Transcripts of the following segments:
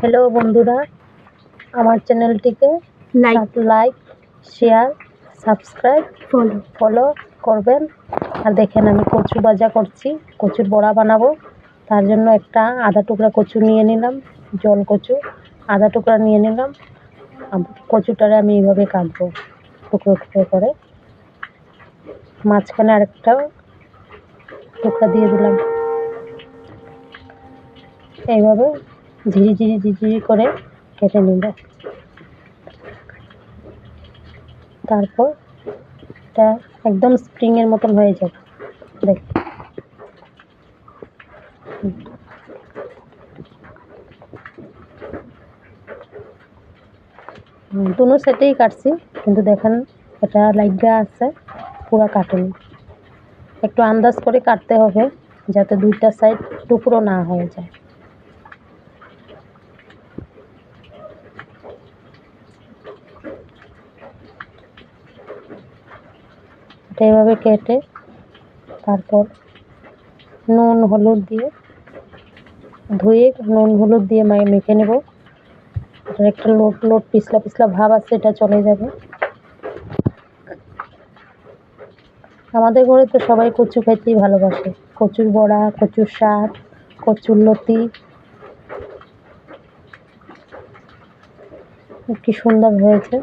Hello বন্ধুরা, আমার চ্যানেলটিকে লাইক, শেয়ার, সাবস্ক্রাইব, ফলো করবেন। আর দেখেন আমি কচু ভাজা করছি, কচুর বড়া বানাবো। তার জন্য একটা আধা টুকরা কচু নিয়ে নিলাম, জল কচু আধা টুকরা নিয়ে নিলাম। কচুটারে আমি এইভাবে কাটবো টুকরো টুকরো করে। মাঝখানে আরেকটা টুকরা দিয়ে দিলাম। এইভাবে ঝিরি করে কেটে নিব। তারপর এটা একদম স্প্রিংয়ের মতন হয়ে যাবে। দেখ, দুনো সাইডেই কাটছি, কিন্তু দেখেন এটা লাগা আছে, পুরা কাটেনি। একটু আন্দাজ করে কাটতে হবে যাতে দুইটা সাইড টুকরো না হয়ে যায়। এটা এইভাবে কেটে তারপর নুন হলুদ দিয়ে ধুয়ে নুন হলুদ দিয়ে মেখে নেব। এটার একটা লোট পিছলা ভাব আছে, এটা চলে যাবে। আমাদের ঘরে তো সবাই কচু খাইতেই ভালোবাসে। কচুর বড়া, কচুর শাক, কচুর লতি কি সুন্দর হয়েছে।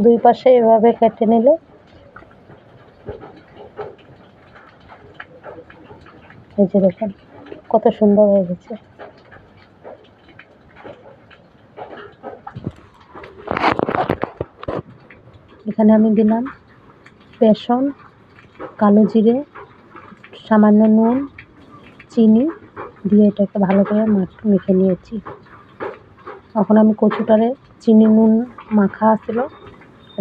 দুই পাশে এভাবে কেটে নিলে এই যে দেখেন কত সুন্দর হয়ে গেছে। এখানে আমি দিলাম বেসন, কালো জিরে, সামান্য নুন, চিনি দিয়ে এটাকে ভালো করে মেখে নিয়েছি। এখন আমি কচুটারে চিনি নুন মাখা আসছিল,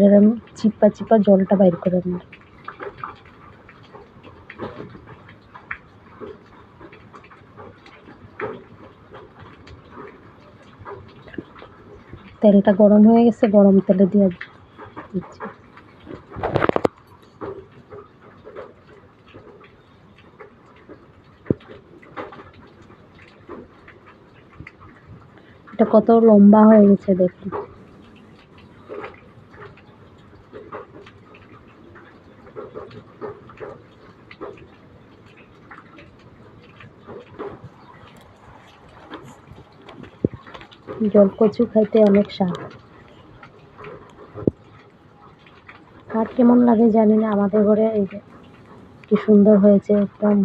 এর আমি চিপা জলটা বাইর করে নিই। তেলটা গরম হয়ে গেছে, গরম তেলে দিয়ে দিচ্ছি। এটা কত লম্বা হয়ে গেছে দেখুন। জল কচু খাইতে অনেক স্বাদ। আর কেমন লাগে জানি না, আমাদের ঘরে এই যে কি সুন্দর হয়েছে, একদম